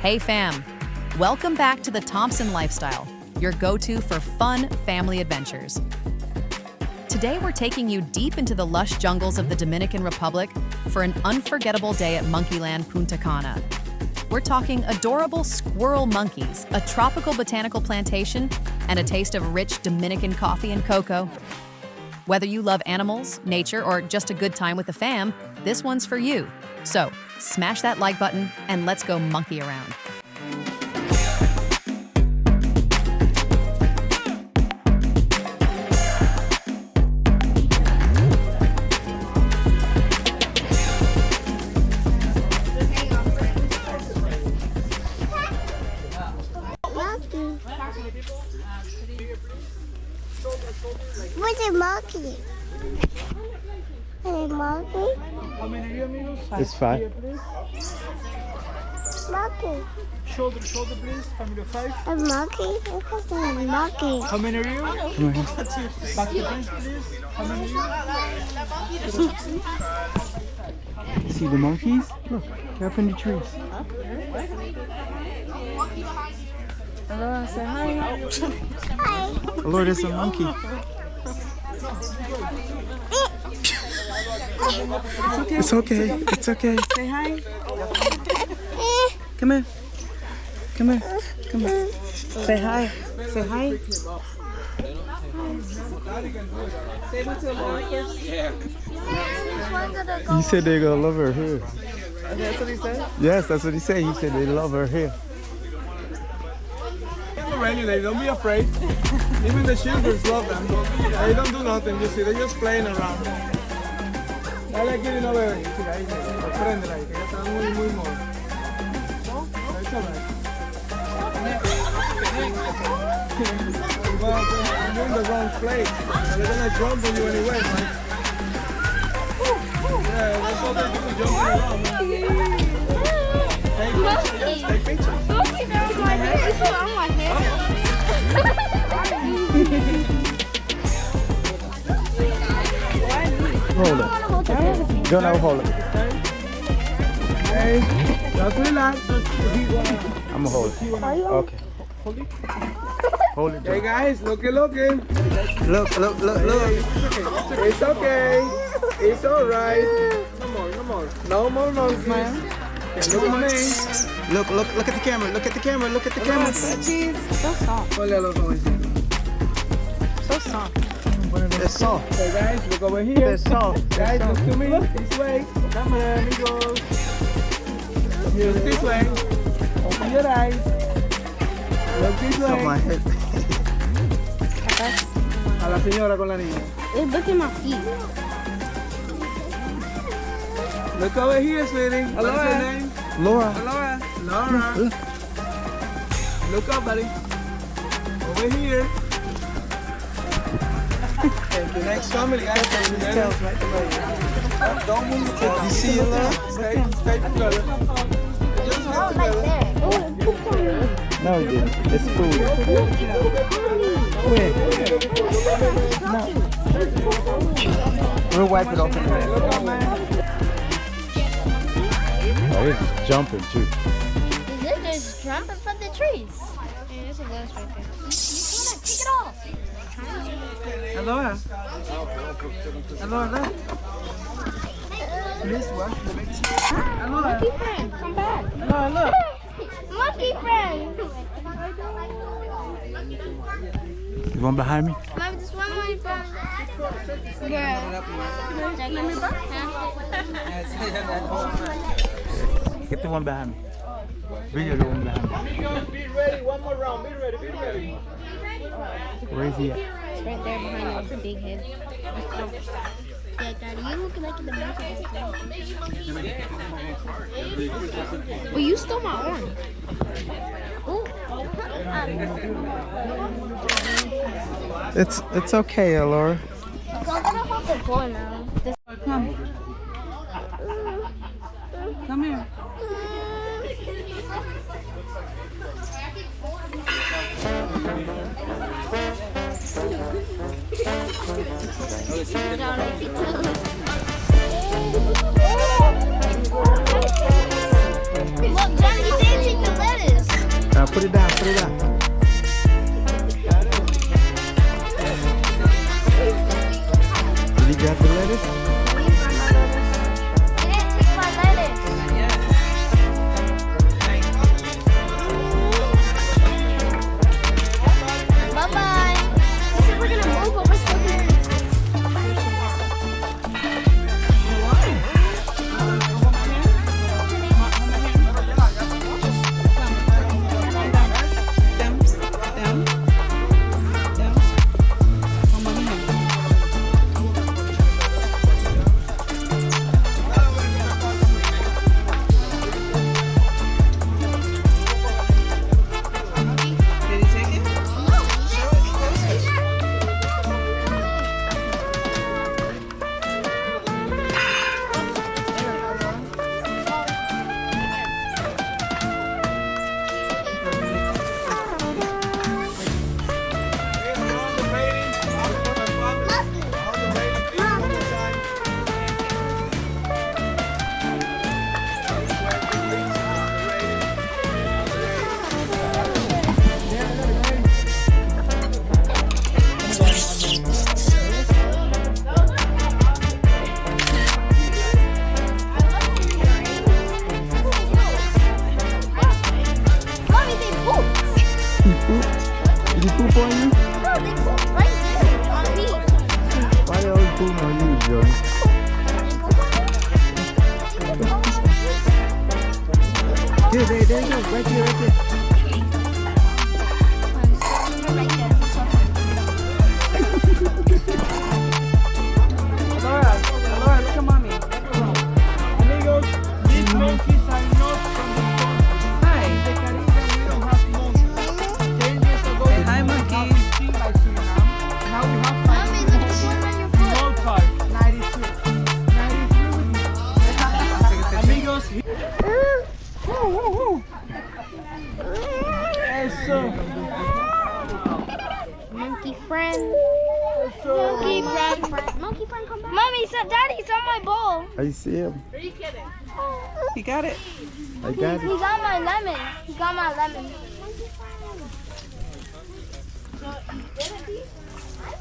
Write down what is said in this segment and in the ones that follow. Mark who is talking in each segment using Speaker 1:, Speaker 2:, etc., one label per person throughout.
Speaker 1: Hey fam, welcome back to the Thompson Lifestyle, your go-to for fun family adventures. Today we're taking you deep into the lush jungles of the Dominican Republic for an unforgettable day at Monkeyland Punta Cana. We're talking adorable squirrel monkeys, a tropical botanical plantation, and a taste of rich Dominican coffee and cocoa. Whether you love animals, nature, or just a good time with the fam, this one's for you. So, smash that like button and let's go monkey around.
Speaker 2: What's a monkey? A monkey?
Speaker 3: It's fine.
Speaker 2: Monkey.
Speaker 4: Shoulder, please. Family of 5.
Speaker 2: A monkey? What's a monkey?
Speaker 4: How many are you?
Speaker 3: Come here.
Speaker 4: Back to French, please. How many are you?
Speaker 3: See the monkeys? Look, they're up in the trees.
Speaker 5: Hello, say hi.
Speaker 2: Hi.
Speaker 3: Oh Lord, there's a monkey. It's okay. It's okay.
Speaker 5: Say hi.
Speaker 3: Come here. Come here. Come here.
Speaker 5: Say hi. Say hi. Say hi to Laura.
Speaker 3: He said they're gonna love her here.
Speaker 5: That's what he said?
Speaker 3: Yes, that's what he said. He said they love her here.
Speaker 4: Anyway, don't be afraid. Even the children love them. They don't do nothing, you see. They're just playing around. Dale aquí de una vez. Mira, ahí, prendela ahí, que ya está muy mono. Eso es. You're in the wrong place. They're gonna jump on you anyway, man. Yeah, that's all they do, jumping around, man. Take pictures.
Speaker 3: Hold it. Don't ever hold it.
Speaker 4: Hey, just relax.
Speaker 3: I'm gonna hold it. Okay. Hold it.
Speaker 4: Hey guys, looky. Look.
Speaker 3: Look.
Speaker 4: It's okay. It's alright. No more nonsense. Look at me.
Speaker 3: Look at the camera. Look at the camera. Look at the camera.
Speaker 5: So soft.
Speaker 4: Ponle a los ojos.
Speaker 5: So soft.
Speaker 3: It's soft.
Speaker 4: Hey guys, look over here.
Speaker 3: It's soft.
Speaker 4: Guys, look to me. This way. Cámara, amigos. Look this way. Open your eyes. Look this
Speaker 3: On my
Speaker 4: way.
Speaker 3: head.
Speaker 4: A la señora con la niña.
Speaker 5: Look at my feet.
Speaker 4: Look over here, sweetie. What's your name?
Speaker 3: Laura.
Speaker 4: Laura. Look up, buddy. Over here. Thank you. Next family, guys. Don't move the tail.
Speaker 3: You see it, Laura?
Speaker 4: Stay together. Just
Speaker 2: Oh,
Speaker 4: stay
Speaker 2: right
Speaker 4: together.
Speaker 2: there. Oh, it pooped on me.
Speaker 3: No, it didn't. It's food. Wait. No. We'll wipe it off in a minute. Oh, it's just jumping too.
Speaker 2: Is it just jumping from the trees?
Speaker 5: Yeah, there's a glass right there.
Speaker 2: Come on, take it off.
Speaker 4: Hello. Look. This one.
Speaker 5: Monkey friend, come back.
Speaker 4: Hello, look.
Speaker 2: Monkey friend.
Speaker 3: You want behind me?
Speaker 2: Mom, just one monkey friend.
Speaker 3: Get the one behind me. Video the one behind me.
Speaker 4: Amigos, be ready. One more round. Be ready.
Speaker 3: Where is he at?
Speaker 5: It's right there behind the big head.
Speaker 2: Yeah, Daddy, you look like the monkey.
Speaker 5: Well, you stole my orange.
Speaker 3: It's okay, Laura.
Speaker 2: I'm gonna hold the boy now.
Speaker 5: Come here.
Speaker 2: Look, Johnny, you didn't take the lettuce.
Speaker 3: Put it down, put it down. Did you grab the lettuce?
Speaker 2: He didn't take my lettuce. Bye-bye. He said we're gonna move, but we're still here.
Speaker 3: Did you poop on you?
Speaker 2: No, they poop right there on me.
Speaker 3: Why they always pooping on you, Joey? There you go, right there, right there.
Speaker 4: Alora, look at mommy. Amigos, these monkeys are not from the coast.
Speaker 5: Hi.
Speaker 4: In the Caribbean, we don't have monkeys. 10 years ago,
Speaker 5: Hi,
Speaker 4: we
Speaker 5: monkey.
Speaker 4: have 15 by Suriname. Now we have 5
Speaker 2: Mommy, look at the one on your foot.
Speaker 4: no type. 92. 93. Amigos, eso.
Speaker 2: Monkey friend. Monkey friend. Monkey friend, come back. Mommy, Daddy's on my bowl.
Speaker 3: I see him.
Speaker 5: You got it.
Speaker 3: I got
Speaker 2: He
Speaker 3: it.
Speaker 2: got my lemon. He got my lemon.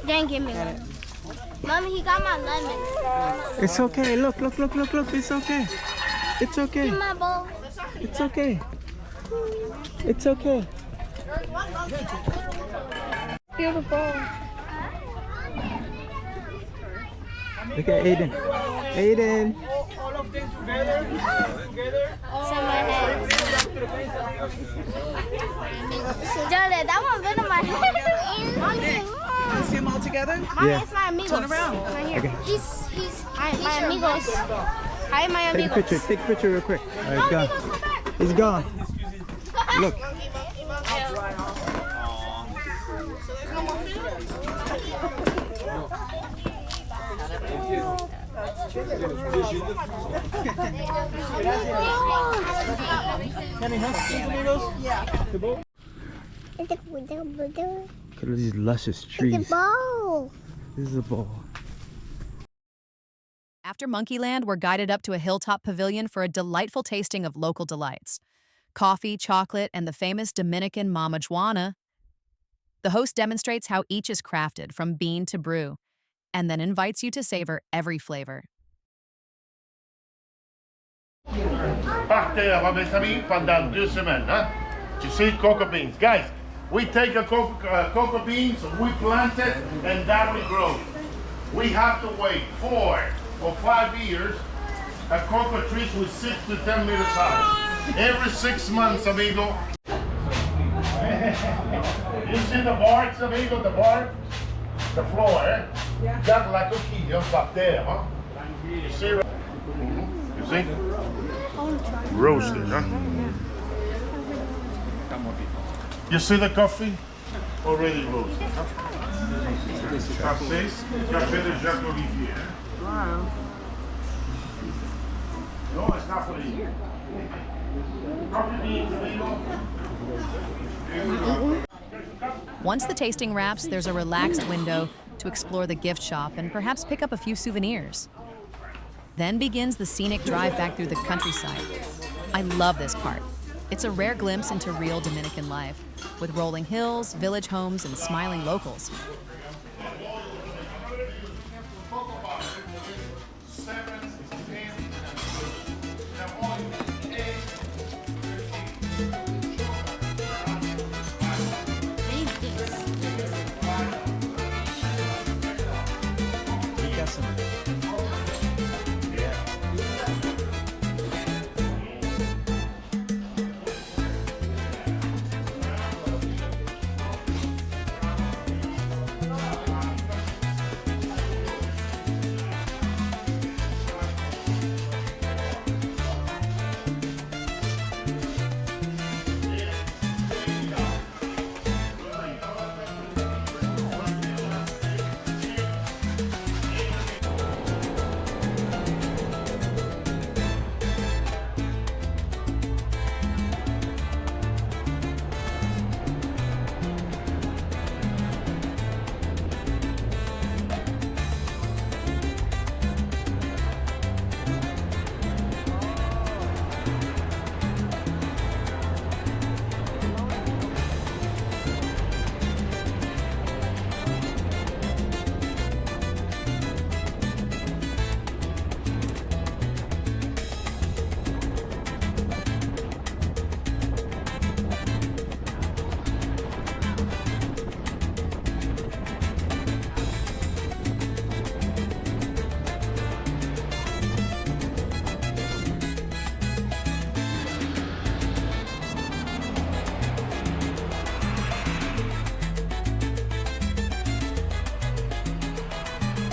Speaker 2: Dang, give me one. Mommy, he got my lemon.
Speaker 3: It's okay. Look. It's okay. It's okay.
Speaker 2: Give my bowl.
Speaker 3: It's okay. It's okay.
Speaker 2: Beautiful.
Speaker 3: Look at Aiden. Aiden.
Speaker 4: All of them together.
Speaker 2: Some my head. Jordan, that one bit in my head.
Speaker 5: See them all together?
Speaker 2: Mommy,
Speaker 3: Yeah.
Speaker 2: it's my amigos.
Speaker 5: Turn around.
Speaker 2: Right here.
Speaker 3: Okay.
Speaker 2: He's my amigos. Hi, my
Speaker 3: Take a
Speaker 2: amigos.
Speaker 3: picture. Take a picture real quick. All right,
Speaker 2: Amigos,
Speaker 3: go.
Speaker 2: come back.
Speaker 3: He's gone. Look.
Speaker 4: Any huskies, amigos? Yeah. The boat?
Speaker 2: It's
Speaker 3: Look at these luscious
Speaker 2: a
Speaker 3: trees.
Speaker 2: bowl.
Speaker 3: This is a bowl.
Speaker 1: After Monkeyland, we're guided up to a hilltop pavilion for a delightful tasting of local delights. Coffee, chocolate, and the famous Dominican Mamajuana. The host demonstrates how each is crafted from bean to brew, and then invites you to savor every flavor.
Speaker 6: Partez avant mes amis pendant 2 semaines. Hein? You see, cocoa beans. Guys, we take a cocoa beans, we plant it, and that will grow. We have to wait 4 or 5 years. A cocoa tree with 6 to 10 meters high. Every 6 months, amigo. You see the barks, amigo, the bark? The floor, eh?
Speaker 5: Yeah.
Speaker 6: That's like a key, up there, huh? You see? You see? Roasted, huh? You see the coffee? Already roasted, huh? Café de Jacques Olivier.
Speaker 5: Wow.
Speaker 6: No, it's not for you. Coffee beans, amigo.
Speaker 1: Once the tasting wraps, there's a relaxed window to explore the gift shop and perhaps pick up a few souvenirs. Then begins the scenic drive back through the countryside. I love this part. It's a rare glimpse into real Dominican life, with rolling hills, village homes, and smiling locals.
Speaker 3: We got some. Yeah.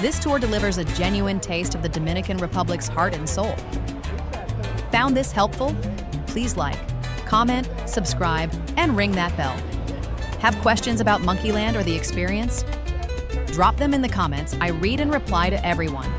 Speaker 1: This tour delivers a genuine taste of the Dominican Republic's heart and soul. Found this helpful? Please like, comment, subscribe, and ring that bell. Have questions about Monkeyland or the experience? Drop them in the comments. I read and reply to everyone.